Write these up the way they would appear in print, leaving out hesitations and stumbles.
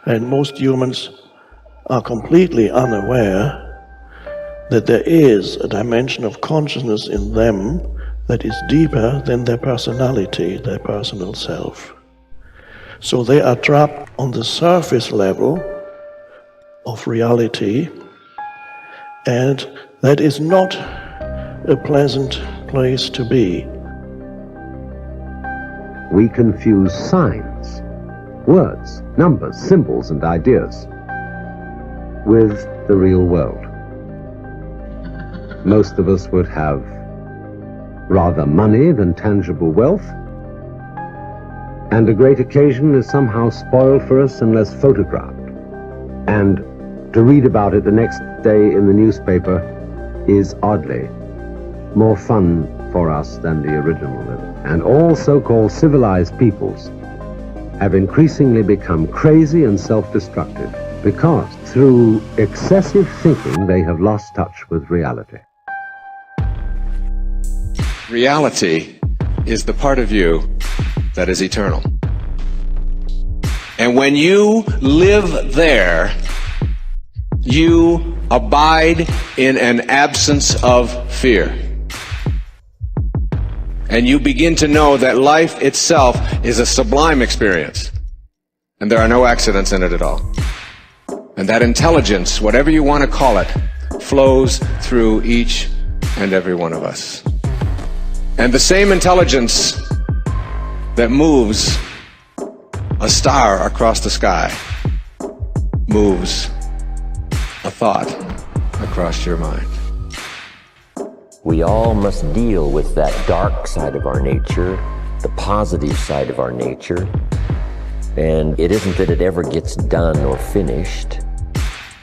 And most humans are completely unaware that there is a dimension of consciousness in them that is deeper than their personality, their personal self. So they are trapped on the surface level of reality, and that is not a pleasant place to be. We confuse signs, words, numbers, symbols, and ideas with the real world. Most of us would have rather money than tangible wealth, and a great occasion is somehow spoiled for us unless photographed. And to read about it the next day in the newspaper is oddly more fun for us than the original living. And all so-called civilized peoples have increasingly become crazy and self-destructive because through excessive thinking they have lost touch with reality. Reality is the part of you that is eternal. And when you live there, you abide in an absence of fear. And you begin to know that life itself is a sublime experience. And there are no accidents in it at all. And that intelligence, whatever you want to call it, flows through each and every one of us. And the same intelligence that moves a star across the sky moves a thought across your mind. We all must deal with that dark side of our nature, the positive side of our nature. And it isn't that it ever gets done or finished,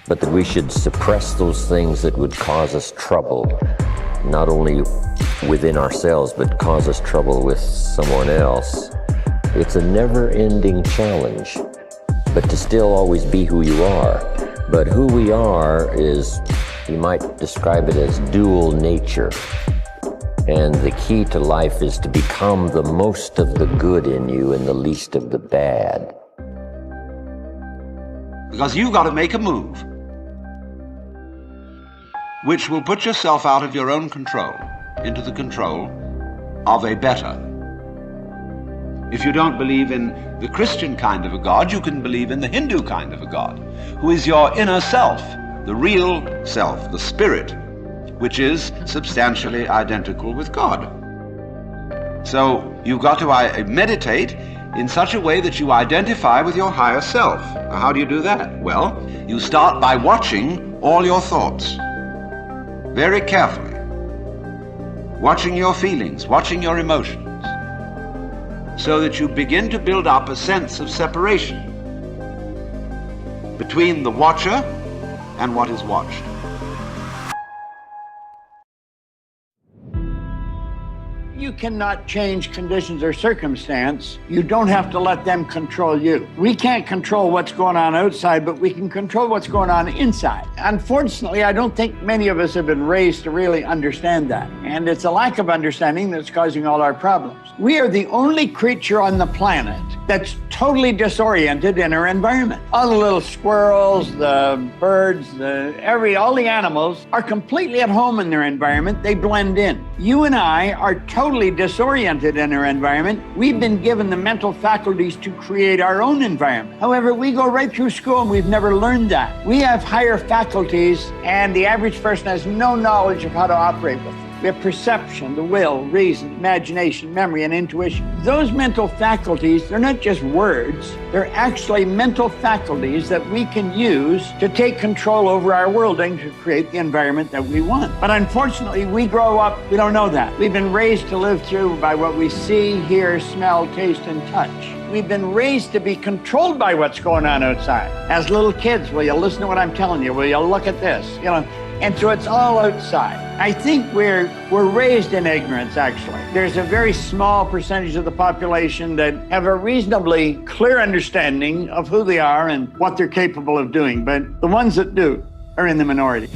but that we should suppress those things that would cause us trouble, not only within ourselves, but cause us trouble with someone else. It's a never-ending challenge, but to still always be who you are. But who we are is, you might describe it as dual nature. And the key to life is to become the most of the good in you and the least of the bad. Because you've got to make a move which will put yourself out of your own control into the control of a better. If you don't believe in the Christian kind of a God, you can believe in the Hindu kind of a God, who is your inner self, the real self, the spirit, which is substantially identical with God. So you've got to meditate in such a way that you identify with your higher self. Now, how do you do that? Well, you start by watching all your thoughts very carefully, watching your feelings, watching your emotions, so that you begin to build up a sense of separation between the watcher and what is watched. You cannot change conditions or circumstance. You don't have to let them control you. We can't control what's going on outside, but we can control what's going on inside. Unfortunately, I don't think many of us have been raised to really understand that. And it's a lack of understanding that's causing all our problems. We are the only creature on the planet that's totally disoriented in our environment. All the little squirrels, the birds, all the animals are completely at home in their environment. They blend in. You and I are totally disoriented in our environment. We've been given the mental faculties to create our own environment. However, we go right through school and we've never learned that. We have higher faculties, and the average person has no knowledge of how to operate with them. We have perception, the will, reason, imagination, memory, and intuition. Those mental faculties, they're not just words, they're actually mental faculties that we can use to take control over our world and to create the environment that we want. But unfortunately, we grow up, we don't know that. We've been raised to live through by what we see, hear, smell, taste, and touch. We've been raised to be controlled by what's going on outside. As little kids, will you listen to what I'm telling you? Will you look at this? And so it's all outside. I think we're raised in ignorance, actually. There's a very small percentage of the population that have a reasonably clear understanding of who they are and what they're capable of doing, but the ones that do are in the minority.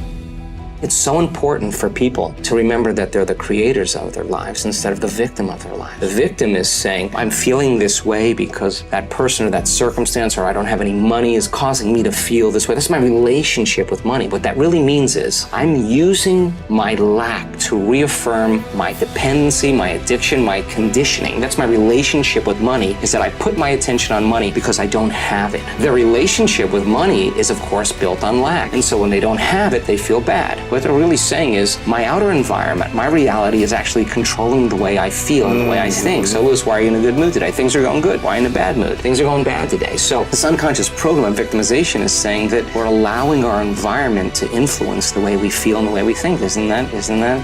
It's so important for people to remember that they're the creators of their lives instead of the victim of their lives. The victim is saying, I'm feeling this way because that person or that circumstance or I don't have any money is causing me to feel this way. That's my relationship with money. What that really means is I'm using my lack to reaffirm my dependency, my addiction, my conditioning. That's my relationship with money, is that I put my attention on money because I don't have it. Their relationship with money is, of course, built on lack. And so when they don't have it, they feel bad. What they're really saying is, my outer environment, my reality is actually controlling the way I feel and the way I think. So Lewis, why are you in a good mood today? Things are going good. Why are you in a bad mood? Things are going bad today. So this unconscious program of victimization is saying that we're allowing our environment to influence the way we feel and the way we think. Isn't that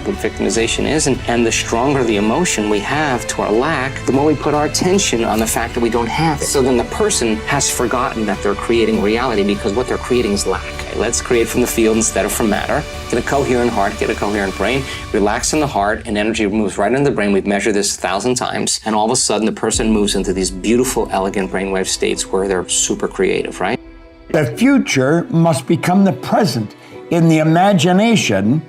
what victimization is? And the stronger the emotion we have to our lack, the more we put our attention on the fact that we don't have it. So then the person has forgotten that they're creating reality because what they're creating is lack. Okay, let's create from the field instead of from matter. Get a coherent heart, get a coherent brain, relax in the heart, and energy moves right into the brain. We've measured this 1,000 times, and all of a sudden the person moves into these beautiful, elegant brainwave states where they're super creative, right? The future must become the present in the imagination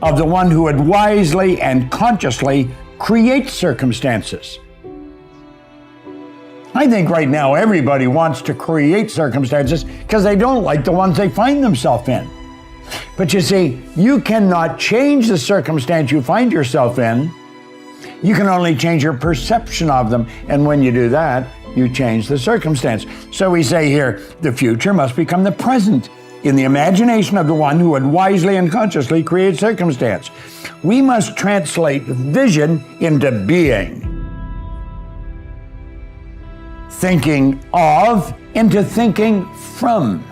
of the one who would wisely and consciously create circumstances. I think right now everybody wants to create circumstances because they don't like the ones they find themselves in. But you see, you cannot change the circumstance you find yourself in. You can only change your perception of them. And when you do that, you change the circumstance. So we say here, the future must become the present in the imagination of the one who would wisely and consciously create circumstance. We must translate vision into being. Thinking of into thinking from.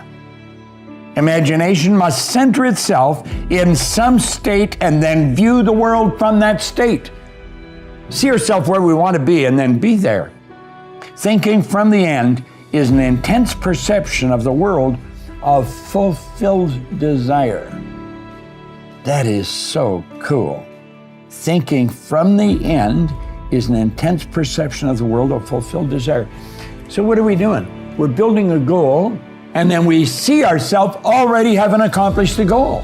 Imagination must center itself in some state and then view the world from that state. See yourself where we want to be and then be there. Thinking from the end is an intense perception of the world of fulfilled desire. That is so cool. Thinking from the end is an intense perception of the world of fulfilled desire. So what are we doing? We're building a goal, and then we see ourselves already having accomplished the goal.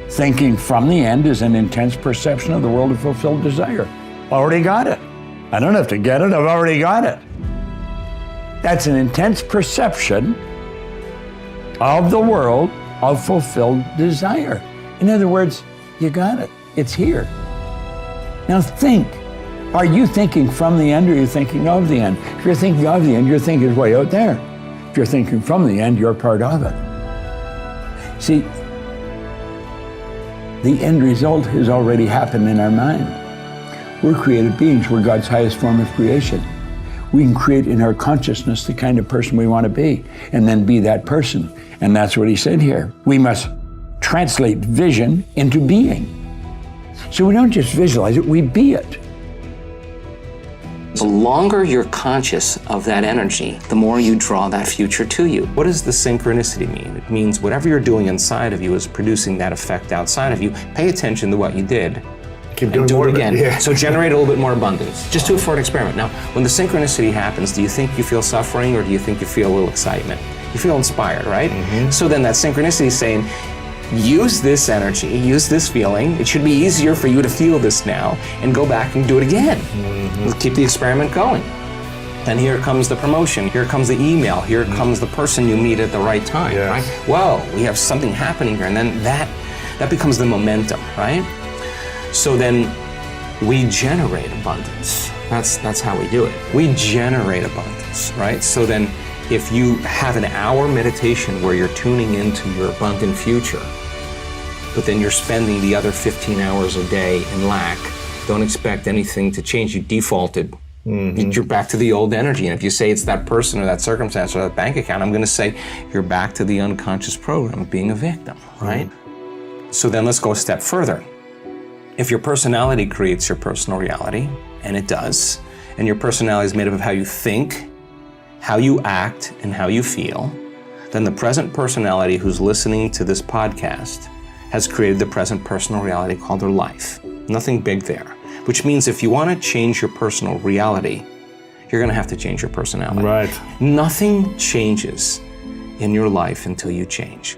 Thinking from the end is an intense perception of the world of fulfilled desire. Already got it. I don't have to get it, I've already got it. That's an intense perception of the world of fulfilled desire. In other words, you got it. It's here. Now think. Are you thinking from the end or are you thinking of the end? If you're thinking of the end, your thinking is way out there. If you're thinking from the end, you're part of it. See, the end result has already happened in our mind. We're created beings. We're God's highest form of creation. We can create in our consciousness the kind of person we want to be and then be that person. And that's what he said here. We must translate vision into being. So we don't just visualize it, we be it. The longer you're conscious of that energy, the more you draw that future to you. What does the synchronicity mean? It means whatever you're doing inside of you is producing that effect outside of you. Pay attention to what you did. Keep doing do more it again. of it. Yeah. So generate a little bit more abundance. Just do it for an experiment. Now, when the synchronicity happens, do you think you feel suffering or do you think you feel a little excitement? You feel inspired, right? Mm-hmm. So then that synchronicity is saying, use this energy, use this feeling. It should be easier for you to feel this now and go back and do it again. Mm-hmm. Keep the experiment going. Then here comes the promotion, here comes the email, here comes the person you meet at the right time, Yes. right? Well, we have something happening here, and then that becomes the momentum, right? So then we generate abundance. That's how we do it. We generate abundance, right? So then if you have an hour meditation where you're tuning into your abundant future, but then you're spending the other 15 hours a day in lack, don't expect anything to change. You defaulted. Mm-hmm. You're back to the old energy. And if you say it's that person or that circumstance or that bank account, I'm going to say you're back to the unconscious program of being a victim, right? Mm-hmm. So then let's go a step further. If your personality creates your personal reality, and it does, and your personality is made up of how you think, how you act, and how you feel, then the present personality who's listening to this podcast has created the present personal reality called their life. Nothing big there. Which means if you want to change your personal reality, you're going to have to change your personality. Right. Nothing changes in your life until you change.